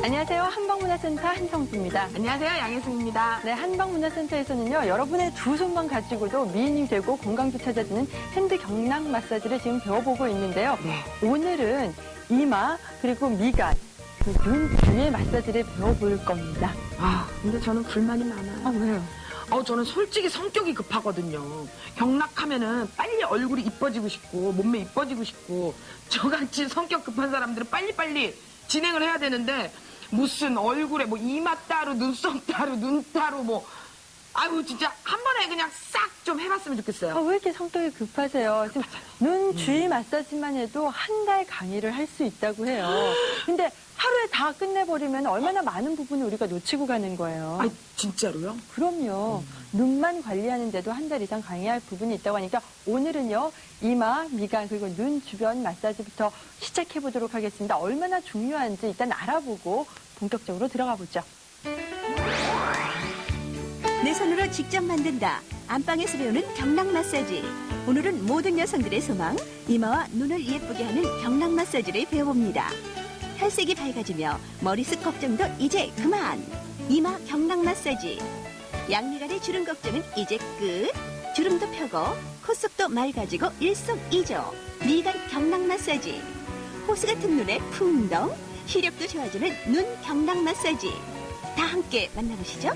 안녕하세요. 한방문화센터 한성수입니다. 안녕하세요. 양혜승입니다. 네, 한방문화센터에서는요, 여러분의 두 손만 가지고도 미인이 되고 건강도 찾아주는 핸드 경락 마사지를 지금 배워보고 있는데요. 오늘은 이마 그리고 미간, 그 눈 주위의 마사지를 배워볼 겁니다. 근데 저는 불만이 많아요. 왜요? 저는 솔직히 성격이 급하거든요. 경락하면은 빨리 얼굴이 이뻐지고 싶고, 몸매 이뻐지고 싶고, 저같이 성격 급한 사람들은 빨리빨리 진행을 해야 되는데, 무슨 얼굴에 뭐 이마 따로, 눈썹 따로, 눈 따로 뭐, 아유, 진짜 한 번에 그냥 싹 좀 해봤으면 좋겠어요. 왜 이렇게 성격이 급하세요? 지금 눈 주위 마사지만 해도 한 달 강의를 할 수 있다고 해요. 근데 하루에 다 끝내버리면 얼마나 많은 부분을 우리가 놓치고 가는 거예요. 진짜로요? 그럼요. 눈만 관리하는데도 한 달 이상 강의할 부분이 있다고 하니까 오늘은요, 이마, 미간, 그리고 눈 주변 마사지부터 시작해보도록 하겠습니다. 얼마나 중요한지 일단 알아보고 본격적으로 들어가 보죠. 내 손으로 직접 만든다. 안방에서 배우는 경락 마사지. 오늘은 모든 여성들의 소망, 이마와 눈을 예쁘게 하는 경락 마사지를 배워봅니다. 혈색이 밝아지며 머리숱 걱정도 이제 그만. 이마 경락 마사지. 양미간의 주름 걱정은 이제 끝. 주름도 펴고 콧속도 맑아지고 일석이조. 미간 경락 마사지. 호수 같은 눈에 풍덩. 시력도 좋아지는 눈 경락 마사지. 다 함께 만나보시죠.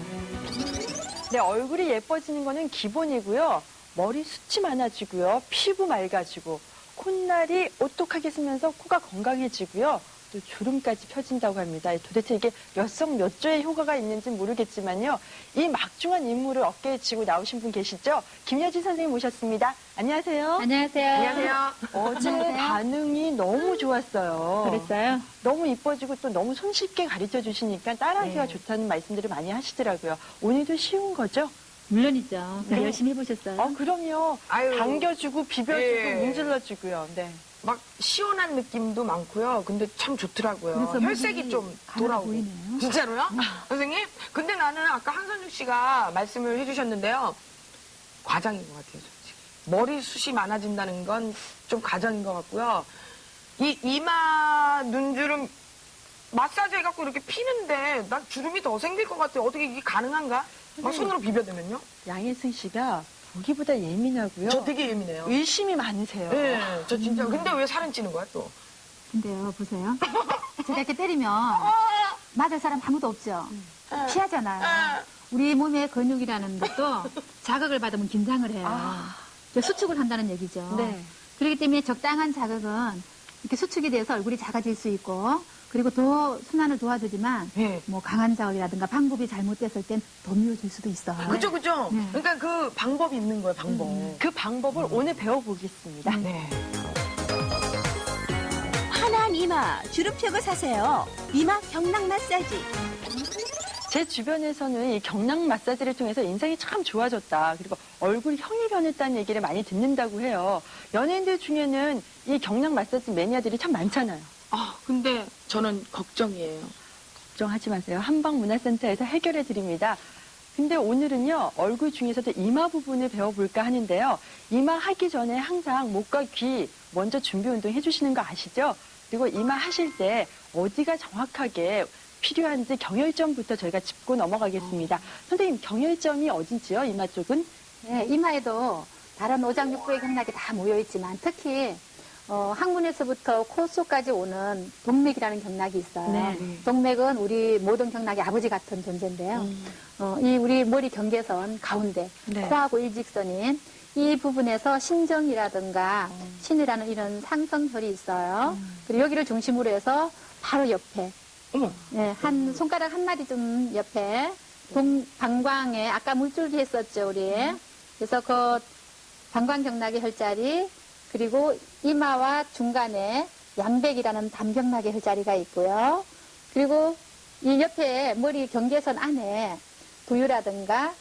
네, 얼굴이 예뻐지는 거는 기본이고요. 머리숱이 많아지고요. 피부 맑아지고 콧날이 오똑하게 쓰면서 코가 건강해지고요. 또 주름까지 펴진다고 합니다. 도대체 이게 몇 성 몇 조의 효과가 있는지는 모르겠지만요. 이 막중한 임무를 어깨에 지고 나오신 분 계시죠? 김여진 선생님 모셨습니다. 안녕하세요. 안녕하세요. 안녕하세요. 어제 반응이 너무 좋았어요. 그랬어요? 너무 이뻐지고 또 너무 손쉽게 가르쳐 주시니까 따라하기가 좋다는 말씀들을 많이 하시더라고요. 오늘도 쉬운 거죠? 물론이죠. 네. 열심히 해보셨어요? 그럼요. 아유. 당겨주고 비벼주고 예. 문질러주고요. 네. 막 시원한 느낌도 많고요. 근데 참 좋더라고요. 그래서 혈색이 목이 좀 가늘어 돌아오고. 보이네요. 진짜로요? 선생님? 근데 나는 아까 한선육 씨가 말씀을 해주셨는데요. 과장인 것 같아요, 솔직히. 머리숱이 많아진다는 건 좀 과장인 것 같고요. 이 이마 눈주름 마사지 해갖고 이렇게 피는데 난 주름이 더 생길 것 같아요. 어떻게 이게 가능한가? 막 손으로 비벼대면요? 양혜승 씨가 보기보다 예민하고요. 저 되게 예민해요. 의심이 많으세요. 네, 저 진짜. 근데 왜 살은 찌는 거야, 또? 근데요, 보세요. 제가 이렇게 때리면 맞을 사람 아무도 없죠. 피하잖아요. 우리 몸의 근육이라는 것도 자극을 받으면 긴장을 해요. 수축을 한다는 얘기죠. 네. 그렇기 때문에 적당한 자극은 이렇게 수축이 돼서 얼굴이 작아질 수 있고, 그리고 더 순환을 도와주지만, 네. 뭐 강한 자극이라든가 방법이 잘못됐을 땐 더 미워질 수도 있어요. 그죠, 그죠? 네. 그러니까 그 방법이 있는 거예요, 방법. 그 방법을 오늘 배워보겠습니다. 네. 환한 이마, 주름 펴고 사세요. 이마 경락 마사지. 제 주변에서는 이 경락 마사지를 통해서 인상이 참 좋아졌다. 그리고 얼굴 형이 변했다는 얘기를 많이 듣는다고 해요. 연예인들 중에는 이 경락 마사지 매니아들이 참 많잖아요. 근데 저는 걱정이에요. 걱정하지 마세요. 한방문화센터에서 해결해 드립니다. 근데 오늘은요, 얼굴 중에서도 이마 부분을 배워볼까 하는데요. 이마 하기 전에 항상 목과 귀 먼저 준비 운동 해주시는 거 아시죠? 그리고 이마 하실 때 어디가 정확하게 필요한지 경혈점부터 저희가 짚고 넘어가겠습니다. 선생님, 경혈점이 어딘지요? 이마 쪽은? 네, 이마에도 다른 오장육부의 경락이 다 모여있지만 특히 항문에서부터 코 속까지 오는 동맥이라는 경락이 있어요. 네. 동맥은 우리 모든 경락의 아버지 같은 존재인데요. 이 우리 머리 경계선 가운데 네. 코하고 일직선인 이 부분에서 신정이라든가 신이라는 이런 상성혈이 있어요. 그리고 여기를 중심으로 해서 바로 옆에 어머. 네, 한 손가락 한 마디 좀 옆에 방광에 아까 물줄기 했었죠, 우리. 그래서 그 방광경락의 혈자리 그리고 이마와 중간에 양백이라는 담경락의 혈자리가 있고요. 그리고 이 옆에 머리 경계선 안에 부유라든가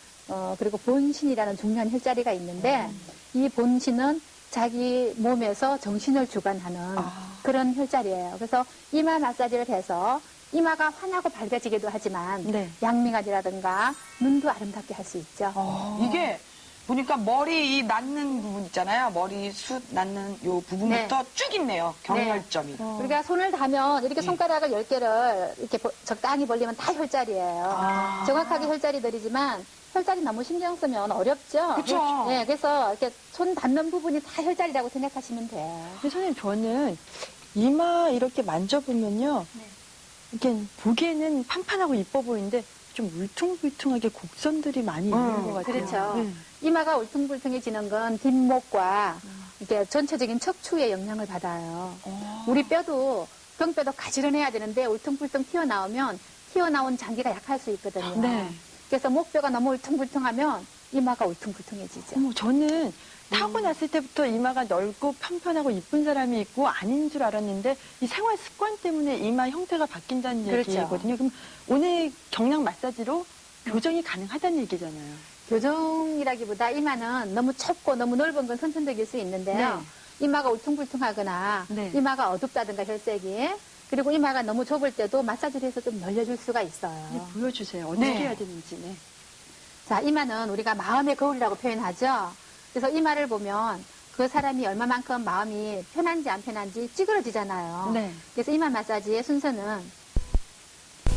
그리고 본신이라는 중요한 혈자리가 있는데 이 본신은 자기 몸에서 정신을 주관하는 그런 혈자리예요. 그래서 이마 마사지를 해서 이마가 환하고 밝아지기도 하지만 네. 양미간이라든가 눈도 아름답게 할 수 있죠. 이게 보니까 머리 이 낳는 부분 있잖아요. 머리 숱 낳는 요 부분부터 쭉 있네요. 경혈점이. 우리가 손을 다면 이렇게 손가락을 10개를 이렇게 적당히 벌리면 다 혈자리예요. 정확하게 혈자리들이지만 혈자리 너무 신경 쓰면 어렵죠. 그쵸. 네, 그래서 이렇게 손 닿는 부분이 다 혈자리라고 생각하시면 돼요. 근데 선생님, 저는 이마 이렇게 만져보면요. 네. 이렇게 보기에는 판판하고 이뻐 보이는데 좀 울퉁불퉁하게 곡선들이 많이 있는 것 같아요. 그렇죠. 네. 이마가 울퉁불퉁해지는 건 뒷목과 이렇게 전체적인 척추의 영향을 받아요. 우리 뼈도 병뼈도 가지런해야 되는데 울퉁불퉁 튀어나오면 튀어나온 장기가 약할 수 있거든요. 네. 그래서 목뼈가 너무 울퉁불퉁하면 이마가 울퉁불퉁해지죠. 어머, 저는 타고났을 때부터 이마가 넓고 편편하고 이쁜 사람이 있고 아닌 줄 알았는데 이 생활 습관 때문에 이마 형태가 바뀐다는 그렇죠. 얘기거든요. 그럼 오늘 경락 마사지로 교정이 가능하다는 얘기잖아요. 교정이라기보다 이마는 너무 좁고 너무 넓은 건 선천적일 수 있는데요. 이마가 울퉁불퉁하거나 네. 이마가 어둡다든가 혈색이 그리고 이마가 너무 좁을 때도 마사지를 해서 좀 늘려줄 수가 있어요. 네, 보여주세요. 어떻게 네. 해야 되는지. 네. 자, 이마는 우리가 마음의 거울이라고 표현하죠. 그래서 이마를 보면 그 사람이 얼마만큼 마음이 편한지 안 편한지 찌그러지잖아요. 네. 그래서 이마 마사지의 순서는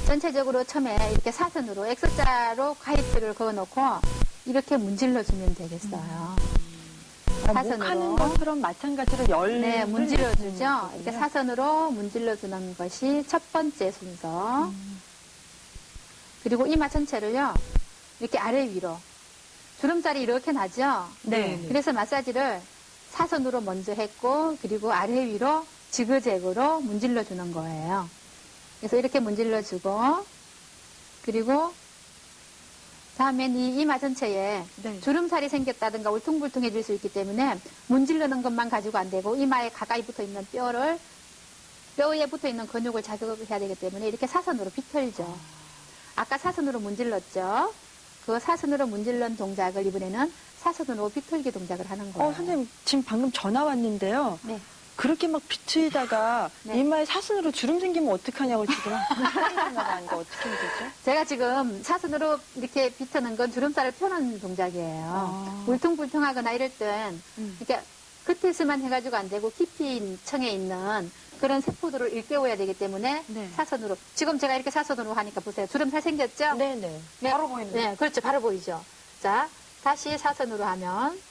전체적으로 처음에 이렇게 사선으로 X자로 가위줄을 그어놓고 이렇게 문질러주면 되겠어요. 목하는 것처럼 마찬가지로 열. 네, 문질러주죠. 이렇게 사선으로 문질러주는 것이 첫 번째 순서. 그리고 이마 전체를요, 이렇게 아래 위로. 주름살이 이렇게 나죠? 네. 그래서 마사지를 사선으로 먼저 했고, 그리고 아래 위로 지그재그로 문질러주는 거예요. 그래서 이렇게 문질러주고, 그리고 다음엔 이 이마 전체에 네. 주름살이 생겼다든가 울퉁불퉁해질 수 있기 때문에 문질르는 것만 가지고 안 되고 이마에 가까이 붙어 있는 뼈에 붙어 있는 근육을 자극해야 되기 때문에 이렇게 사선으로 비틀죠. 아까 사선으로 문질렀죠. 그 사선으로 문질른 동작을 이번에는 사선으로 비틀기 동작을 하는 거예요. 선생님, 지금 방금 전화 왔는데요. 네. 그렇게 막 비트이다가 네. 이마에 사선으로 주름 생기면 어떡하냐고 지금 생각하는데 어떻게 해야 되죠? 제가 지금 사선으로 이렇게 비트는 건 주름살을 펴는 동작이에요. 울퉁불퉁하거나 이럴 땐 이렇게 끝에서만 해가지고 안 되고 깊이 층에 있는 그런 세포들을 일깨워야 되기 때문에 네. 사선으로. 지금 제가 이렇게 사선으로 하니까 보세요. 주름살 생겼죠? 네네. 네. 바로 보이는데. 네, 그렇죠. 바로 보이죠. 자, 다시 사선으로 하면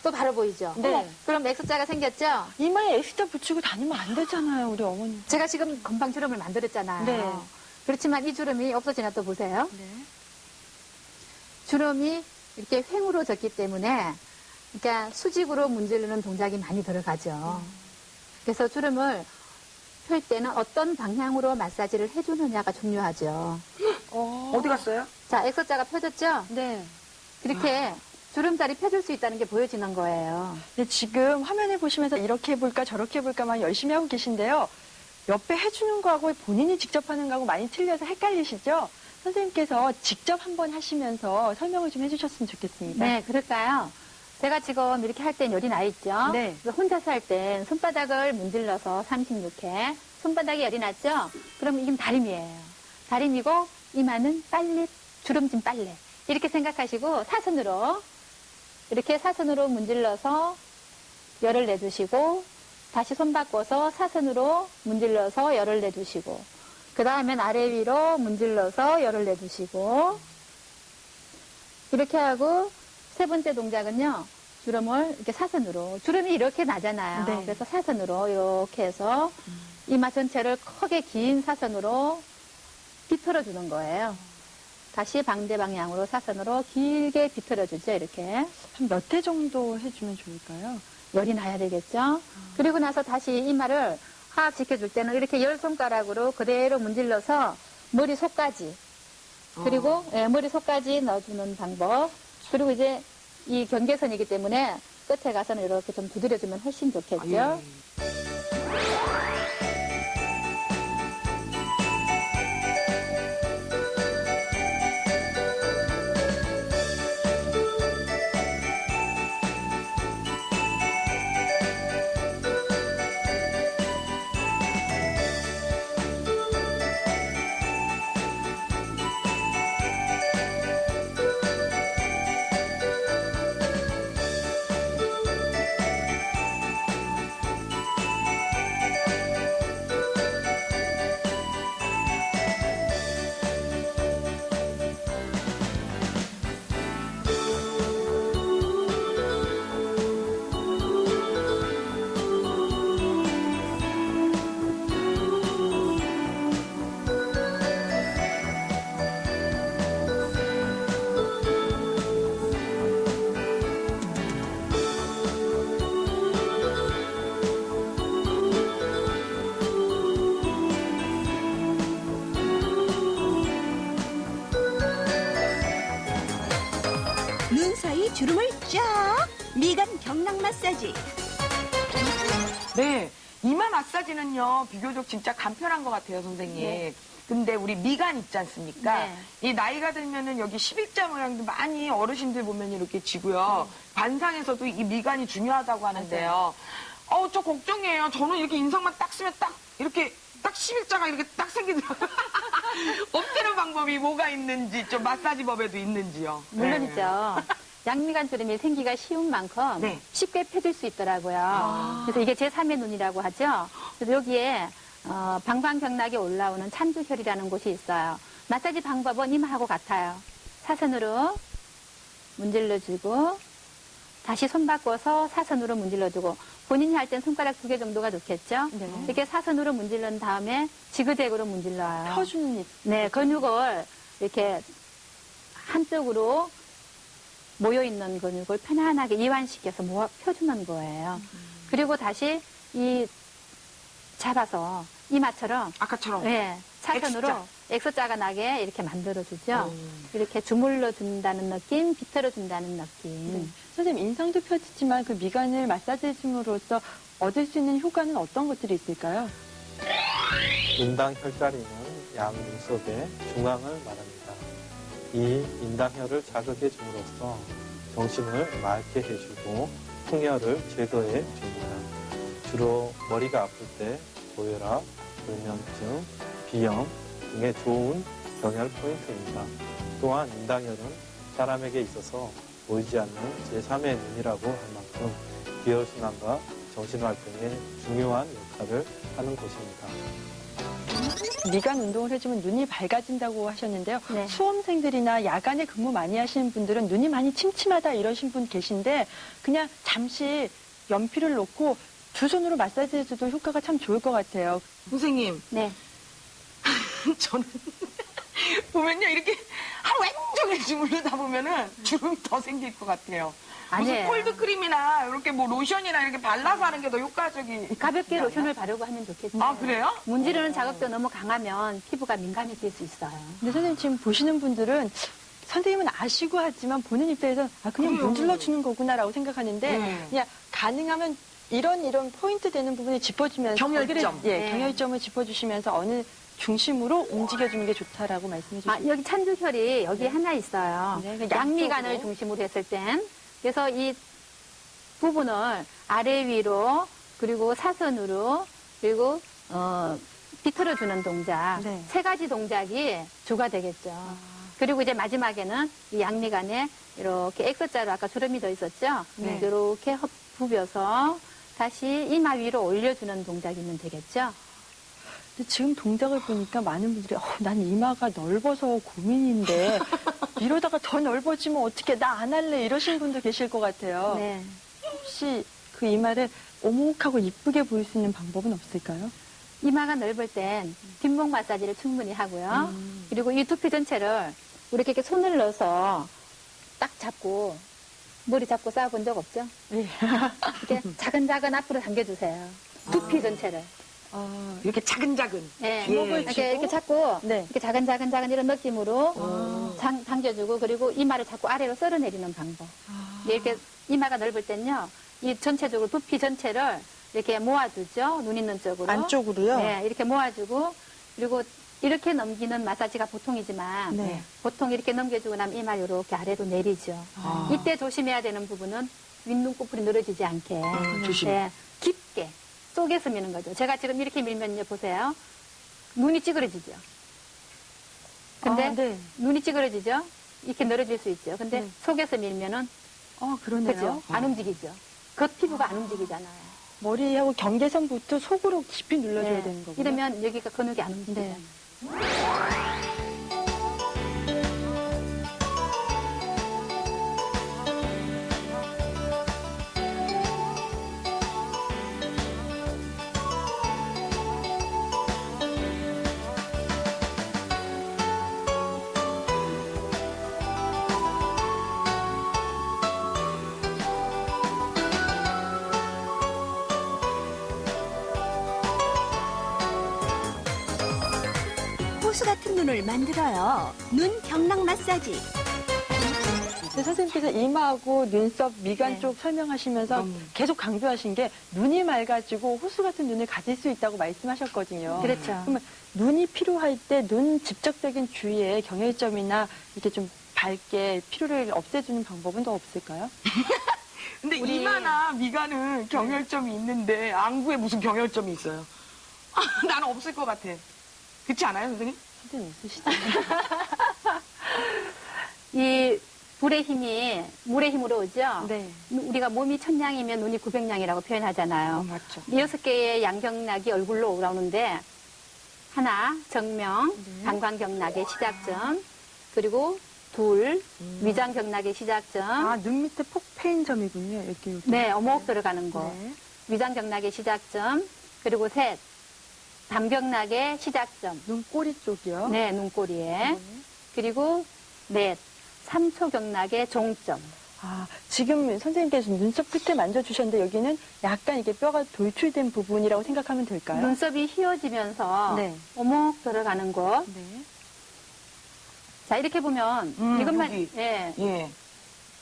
또 바로 보이죠? 네. 어머, 그럼 X자가 생겼죠? 이마에 엑스자 붙이고 다니면 안 되잖아요, 우리 어머니. 제가 지금 금방 주름을 만들었잖아요. 네. 그렇지만 이 주름이 없어지나 또 보세요. 네. 주름이 이렇게 횡으로 졌기 때문에 그러니까 수직으로 문지르는 동작이 많이 들어가죠. 그래서 주름을 펼 때는 어떤 방향으로 마사지를 해주느냐가 중요하죠. 어디 갔어요? 자, X자가 펴졌죠? 네. 그렇게 주름살이 펴질 수 있다는 게 보여지는 거예요. 근데 지금 화면에 보시면서 이렇게 해볼까 저렇게 해볼까만 열심히 하고 계신데요. 옆에 해주는 거하고 본인이 직접 하는 거하고 많이 틀려서 헷갈리시죠? 선생님께서 직접 한번 하시면서 설명을 좀 해주셨으면 좋겠습니다. 네, 그럴까요? 제가 지금 이렇게 할 땐 열이 나 있죠? 네. 그래서 혼자서 할 땐 손바닥을 문질러서 36회. 손바닥에 열이 났죠? 그럼 이건 다림이에요. 다림이고 이마는 빨래, 주름진 빨래. 이렇게 생각하시고 사선으로 이렇게 사선으로 문질러서 열을 내주시고 다시 손 바꿔서 사선으로 문질러서 열을 내주시고 그 다음엔 아래 위로 문질러서 열을 내주시고 이렇게 하고 세 번째 동작은요. 주름을 이렇게 사선으로 주름이 이렇게 나잖아요. 네. 그래서 사선으로 이렇게 해서 이마 전체를 크게 긴 사선으로 비틀어 주는 거예요. 다시 방대 방향으로 사선으로 길게 비틀어 주죠. 이렇게 한 몇 회 정도 해주면 좋을까요? 열이 나야 되겠죠. 그리고 나서 다시 이마를 하악 지켜줄 때는 이렇게 열 손가락으로 그대로 문질러서 머리 속까지 그리고 머리 속까지 넣어주는 방법. 그리고 이제 이 경계선이기 때문에 끝에 가서는 이렇게 좀 두드려주면 훨씬 좋겠죠. 주름을 쫙 미간 경락 마사지. 네. 이마 마사지는요, 비교적 진짜 간편한 것 같아요, 선생님. 네. 근데 우리 미간 있지 않습니까? 네. 이 나이가 들면은 여기 11자 모양도 많이 어르신들 보면 이렇게 지고요. 관상에서도 이 미간이 중요하다고 하는데요. 저 걱정이에요. 저는 이렇게 인상만 딱 쓰면 딱 이렇게 딱 11자가 이렇게 딱 생기더라고요. 없애는 방법이 뭐가 있는지, 좀 마사지 법에도 있는지요. 물론이죠. 양미간 주름이 생기가 쉬운 만큼 네. 쉽게 펴질 수 있더라고요. 그래서 이게 제3의 눈이라고 하죠. 그래서 여기에 방광경락에 올라오는 찬두혈이라는 곳이 있어요. 마사지 방법은 이마하고 같아요. 사선으로 문질러주고 다시 손 바꿔서 사선으로 문질러주고 본인이 할 땐 손가락 2개 정도가 좋겠죠. 네. 이렇게 사선으로 문질른 다음에 지그재그로 문질러요. 펴주는 네, 근육을 이렇게 한쪽으로 모여있는 근육을 편안하게 이완시켜서 펴주는 거예요. 그리고 다시 잡아서 이마처럼 아까처럼. 네, 사선으로 X자가 나게 이렇게 만들어주죠. 이렇게 주물러 준다는 느낌, 비틀어 준다는 느낌. 네. 선생님, 인상도 펴지지만 그 미간을 마사지 해줌으로써 얻을 수 있는 효과는 어떤 것들이 있을까요? 인당 혈자리는 양 눈썹의 중앙을 말합니다. 이 인당혈을 자극해 줌으로써 정신을 맑게 해주고 풍열을 제거해 줍니다. 주로 머리가 아플 때 고혈압, 불면증, 비염 등의 좋은 경혈 포인트입니다. 또한 인당혈은 사람에게 있어서 보이지 않는 제3의 눈이라고 할 만큼 기혈순환과 정신활동에 중요한 역할을 하는 곳입니다. 미간 운동을 해주면 눈이 밝아진다고 하셨는데요. 네. 수험생들이나 야간에 근무 많이 하시는 분들은 눈이 많이 침침하다 이러신 분 계신데 그냥 잠시 연필을 놓고 두 손으로 마사지 해줘도 효과가 참 좋을 것 같아요. 선생님, 네. 저는 보면요, 이렇게 하루 종일 주물르다 보면은 주름이 더 생길 것 같아요. 무슨 아니에요. 콜드크림이나 이렇게 뭐 로션이나 이렇게 발라서 하는 게 더 효과적이. 가볍게 로션을 바르고 하면 좋겠죠. 아, 그래요? 문지르는 자극도 너무 강하면 피부가 민감해질 수 있어요. 근데 선생님 지금 보시는 분들은 선생님은 아시고 하지만 보는 입장에서 그냥 그래요. 문질러주는 거구나라고 생각하는데 네. 그냥 가능하면 이런 포인트 되는 부분을 짚어주면서 경혈점. 거기를, 네. 경혈점을 짚어주시면서 어느 중심으로 움직여주는 게 좋다라고 말씀해 주시죠. 여기 찬두혈이 여기 하나 있어요. 네, 양미간을 양쪽으로. 중심으로 했을 땐. 그래서 이 부분을 아래 위로 그리고 사선으로 그리고 비틀어주는 동작 네. 세 가지 동작이 주가 되겠죠. 그리고 이제 마지막에는 이 양미간에 이렇게 X자로 아까 주름이 더 있었죠. 네. 이렇게 부벼서 다시 이마 위로 올려주는 동작이면 되겠죠. 근데 지금 동작을 보니까 많은 분들이 난 이마가 넓어서 고민인데 이러다가 더 넓어지면 어떻게 나 안 할래 이러신 분도 계실 것 같아요. 네. 혹시 그 이마를 오목하고 이쁘게 보일 수 있는 방법은 없을까요? 이마가 넓을 땐 뒷목 마사지를 충분히 하고요. 그리고 이 두피 전체를 이렇게 손을 넣어서 딱 잡고 머리 잡고 쌓아본 적 없죠? 네. 이렇게 차근차근 앞으로 당겨주세요. 두피 전체를. 이렇게 차근차근. 네. 주먹을 이렇게 잡고 네. 이렇게 차근차근 이런 느낌으로 당겨주고 그리고 이마를 자꾸 아래로 쓸어내리는 방법. 이렇게 이마가 넓을 땐요. 이 전체적으로 두피 전체를 이렇게 모아주죠. 눈 있는 쪽으로. 안쪽으로요? 네, 이렇게 모아주고 그리고 이렇게 넘기는 마사지가 보통이지만 네. 보통 이렇게 넘겨주고 나면 이마 이렇게 아래로 내리죠. 이때 조심해야 되는 부분은 윗눈꺼풀이 늘어지지 않게 조심. 네, 깊게 속에서 미는 거죠. 제가 지금 이렇게 밀면요, 보세요. 눈이 찌그러지죠. 근데 네. 눈이 찌그러지죠. 이렇게 늘어질 수 있죠. 근데 네. 속에서 밀면은 그러네요. 그죠? 안 움직이죠. 겉피부가 안 움직이잖아요. 머리하고 경계선부터 속으로 깊이 눌러줘야 네. 되는 거군요. 이러면 여기가 근육이 안 움직이잖아요. 호수 같은 눈을 만들어요. 눈 경락 마사지. 근데 선생님께서 이마하고 눈썹, 미간 네. 쪽 설명하시면서 음. 계속 강조하신 게 눈이 맑아지고 호수 같은 눈을 가질 수 있다고 말씀하셨거든요. 그렇죠. 그러면 눈이 피로할 때 눈 직접적인 주위에 경혈점이나 이렇게 좀 밝게 피로를 없애주는 방법은 더 없을까요? 근데 우리- 이마나 미간은 경혈점이 있는데 안구에 무슨 경혈점이 있어요? 나는 없을 것 같아. 그렇지 않아요, 선생님? 선생님 있으시잖아요. 이 불의 힘이 물의 힘으로 오죠? 네. 우리가 몸이 1000냥이면 눈이 900냥이라고 표현하잖아요. 맞죠. 이 6개의 양경락이 얼굴로 올라오는데 하나, 정명, 네. 방광경락의 시작점, 그리고 둘, 위장경락의 시작점, 아, 눈 밑에 폭페인점이군요. 여기. 네, 어목 들어가는 곳, 네. 위장경락의 시작점, 그리고 셋, 담경락의 시작점, 눈꼬리 쪽이요. 네, 눈꼬리에, 네. 그리고 넷, 삼초경락의 종점. 아, 지금 선생님께서 눈썹 끝에 만져주셨는데 여기는 약간 이게 뼈가 돌출된 부분이라고 생각하면 될까요? 눈썹이 휘어지면서 네. 어목 들어가는 곳. 네. 자, 이렇게 보면 이것만 여기. 예, 예.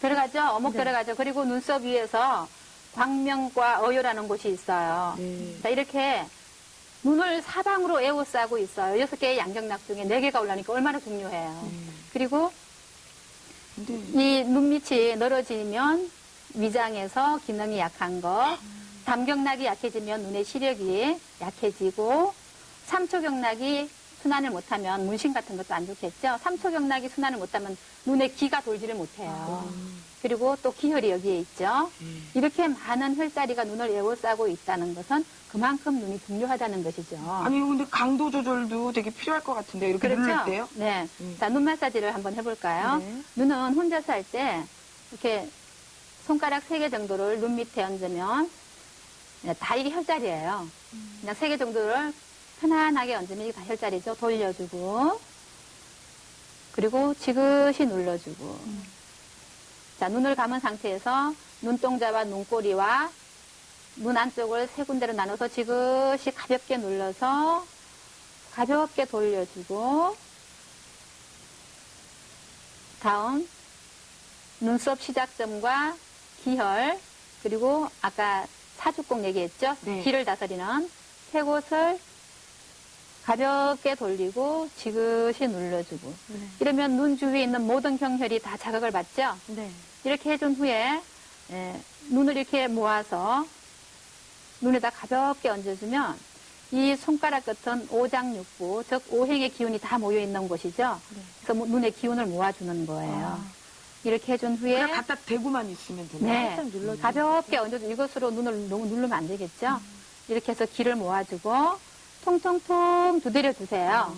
들어가죠. 어목 네. 들어가죠. 그리고 눈썹 위에서 광명과 어요라는 곳이 있어요. 네. 자, 이렇게 눈을 사방으로 에워싸고 있어요. 6개의 양경락 중에 4개가 올라오니까 얼마나 중요해요. 그리고 근데 이 눈밑이 늘어지면 위장에서 기능이 약한 것, 담경락이 약해지면 눈의 시력이 약해지고, 삼초경락이 순환을 못하면 문신 같은 것도 안 좋겠죠. 삼초경락이 순환을 못하면 눈에 기가 돌지를 못해요. 그리고 또 기혈이 여기에 있죠. 이렇게 많은 혈자리가 눈을 에워싸고 있다는 것은 그만큼 눈이 중요하다는 것이죠. 아니 근데 강도 조절도 되게 필요할 것 같은데 이렇게 누를 때요? 네. 음. 자, 눈 마사지를 한번 해볼까요? 네. 눈은 혼자서 할 때 이렇게 손가락 3개 정도를 눈 밑에 얹으면 다 이게 혈자리예요. 그냥 3개 정도를 편안하게 얹으면 이게 다 혈자리죠. 돌려주고 그리고 지그시 눌러주고 자, 눈을 감은 상태에서 눈동자와 눈꼬리와 눈 안쪽을 3군데로 나눠서 지그시 가볍게 눌러서 가볍게 돌려주고 다음 눈썹 시작점과 기혈 그리고 아까 사주공 얘기했죠? 네. 귀를 다스리는 세 곳을 가볍게 돌리고 지그시 눌러주고 네. 이러면 눈 주위에 있는 모든 경혈이 다 자극을 받죠? 네. 이렇게 해준 후에 눈을 이렇게 모아서 눈에다 가볍게 얹어주면 이 손가락 끝은 오장육부, 즉 오행의 기운이 다 모여 있는 곳이죠. 네. 그래서 눈의 기운을 모아주는 거예요. 이렇게 해준 후에 그냥 갖다 대고만 있으면 되나요? 네, 살짝 눌러주세요. 가볍게 얹어도 이것으로 눈을 너무 누르면 안 되겠죠. 이렇게 해서 기를 모아주고 통통통 두드려 주세요.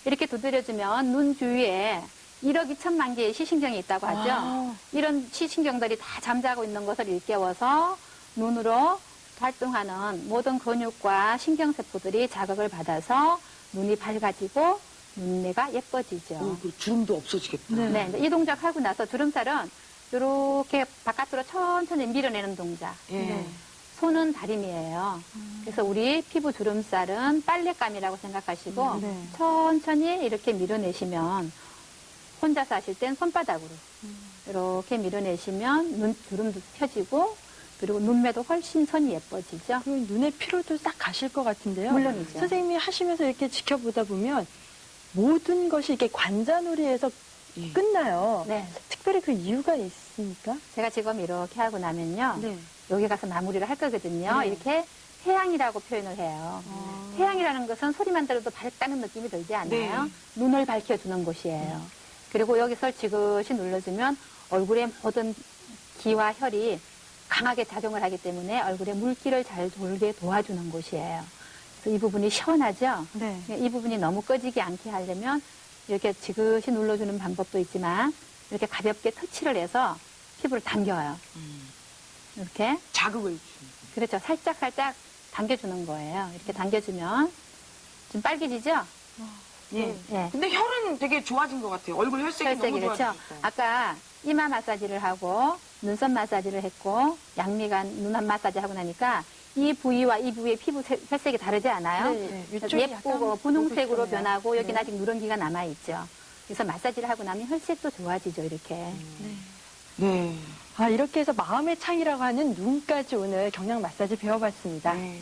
이렇게 두드려주면 눈 주위에 1억 2천만 개의 시신경이 있다고 하죠. 아. 이런 시신경들이 다 잠자고 있는 것을 일깨워서 눈으로 활동하는 모든 근육과 신경세포들이 자극을 받아서 눈이 밝아지고 눈매가 예뻐지죠. 그 주름도 없어지겠다. 네, 이제 이 동작 하고 나서 주름살은 이렇게 바깥으로 천천히 밀어내는 동작. 예. 네. 손은 다림이에요. 그래서 우리 피부 주름살은 빨랫감이라고 생각하시고 네. 천천히 이렇게 밀어내시면 혼자서 하실 땐 손바닥으로 이렇게 밀어내시면 눈 주름도 펴지고 그리고 눈매도 훨씬 선이 예뻐지죠. 그럼 눈의 피로도 싹 가실 것 같은데요. 물론이죠. 선생님이 하시면서 이렇게 지켜보다 보면 모든 것이 이렇게 관자놀이에서 예. 끝나요. 네, 특별히 그 이유가 있습니까? 제가 지금 이렇게 하고 나면요. 네. 여기 가서 마무리를 할 거거든요. 네. 이렇게 태양이라고 표현을 해요. 태양이라는 것은 소리만 들어도 밝다는 느낌이 들지 않아요? 네. 눈을 밝혀주는 곳이에요. 그리고 여기서 지그시 눌러주면 얼굴에 모든 기와 혈이 강하게 작용을 하기 때문에 얼굴에 물기를 잘 돌게 도와주는 곳이에요. 그래서 이 부분이 시원하죠? 네. 이 부분이 너무 꺼지지 않게 하려면 이렇게 지그시 눌러주는 방법도 있지만 이렇게 가볍게 터치를 해서 피부를 당겨요. 이렇게. 자극을 주는. 그렇죠. 살짝 당겨주는 거예요. 이렇게 당겨주면 좀 빨개지죠? 예. 예. 근데 혈은 되게 좋아진 것 같아요. 얼굴 혈색이 혈색이 너무 그렇죠. 좋아졌어요. 아까 이마 마사지를 하고 눈썹 마사지를 했고 양미간 눈썹 마사지 하고 나니까 이 부위와 이 부위의 피부 혈색이 다르지 않아요? 네. 그래서 이쪽이 예쁘고 약간 분홍색으로 노릇해요. 변하고 여기는 네. 아직 누런기가 남아있죠. 그래서 마사지를 하고 나면 혈색도 좋아지죠. 이렇게. 네. 네. 아, 이렇게 해서 마음의 창이라고 하는 눈까지 오늘 경락 마사지 배워봤습니다. 네.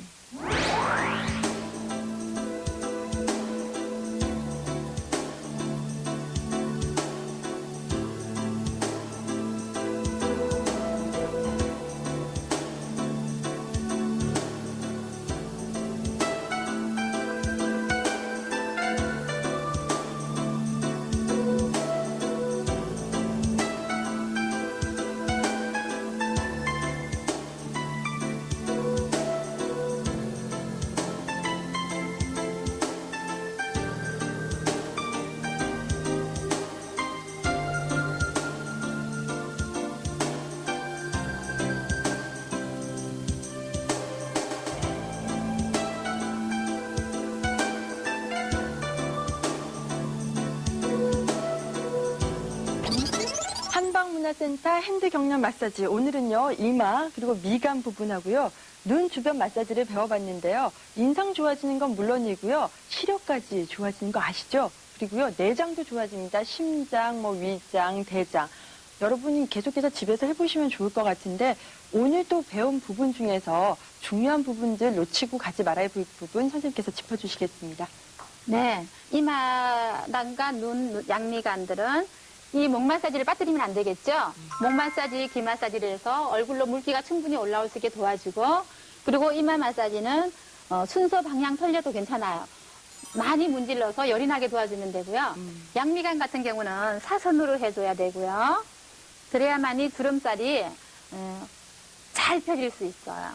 한방문화센터 핸드 경락 마사지. 오늘은요, 이마 그리고 미간 부분하고요, 눈 주변 마사지를 배워봤는데요. 인상 좋아지는 건 물론이고요, 시력까지 좋아지는 거 아시죠? 그리고요, 내장도 좋아집니다. 심장, 위장, 대장. 여러분이 계속해서 집에서 해보시면 좋을 것 같은데, 오늘 또 배운 부분 중에서 중요한 부분들 놓치고 가지 말아야 할 부분 선생님께서 짚어주시겠습니다. 네, 이마단과 눈, 양미간들은 이 목 마사지를 빠뜨리면 안 되겠죠? 목 마사지, 귀 마사지를 해서 얼굴로 물기가 충분히 올라올 수 있게 도와주고, 그리고 이마 마사지는 순서 방향 틀려도 괜찮아요. 많이 문질러서 열이 나게 도와주면 되고요. 양미간 같은 경우는 사선으로 해줘야 되고요. 그래야만이 주름살이 잘 펴질 수 있어요.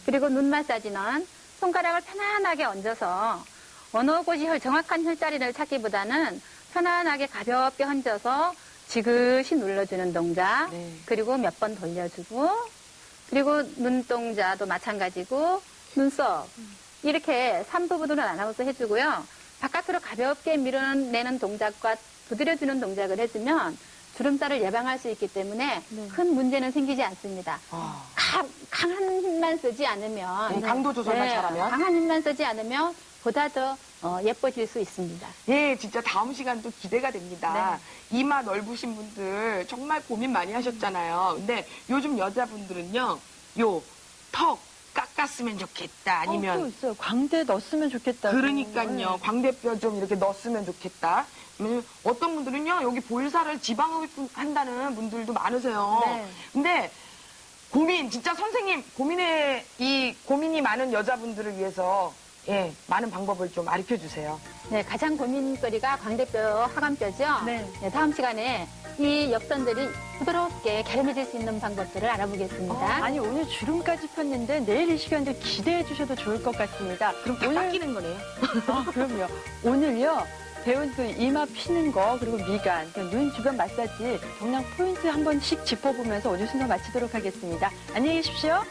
그리고 눈 마사지는 손가락을 편안하게 얹어서 어느 곳이 정확한 혈자리를 찾기보다는 편안하게 가볍게 얹어서 지그시 눌러주는 동작, 네. 그리고 몇 번 돌려주고, 그리고 눈동자도 마찬가지고, 눈썹, 이렇게 3부분으로 나눠서 해주고요. 바깥으로 가볍게 밀어내는 동작과 두드려주는 동작을 해주면 주름살을 예방할 수 있기 때문에 네. 큰 문제는 생기지 않습니다. 아. 강한 힘만 쓰지 않으면, 강도 조절만 잘하면? 강한 힘만 쓰지 않으면 보다 더 예뻐질 수 있습니다. 예, 진짜 다음 시간도 기대가 됩니다. 이마 넓으신 분들 정말 고민 많이 하셨잖아요. 근데 요즘 여자분들은요, 요 턱 깎았으면 좋겠다. 또 아니면 있어요. 광대 넣었으면 좋겠다. 그러니까요, 광대뼈 좀 이렇게 넣었으면 좋겠다. 아니면 어떤 분들은요, 여기 볼살을 지방흡입 한다는 분들도 많으세요. 네. 근데 진짜 선생님, 고민이 많은 여자분들을 위해서 예, 많은 방법을 좀 가르쳐 주세요. 네, 가장 고민거리가 광대뼈, 하관뼈죠. 네. 네, 다음 시간에 이 옆선들이 부드럽게 갸름해질 수 있는 방법들을 알아보겠습니다. 아니, 오늘 주름까지 폈는데 내일 이 시간도 기대해 주셔도 좋을 것 같습니다. 그럼 다 깎이는 거네요. 그럼요. 오늘요, 배운 그 이마 피는 거, 그리고 미간, 눈 주변 마사지 경락 포인트 한 번씩 짚어보면서 오늘 순서 마치도록 하겠습니다. 안녕히 계십시오.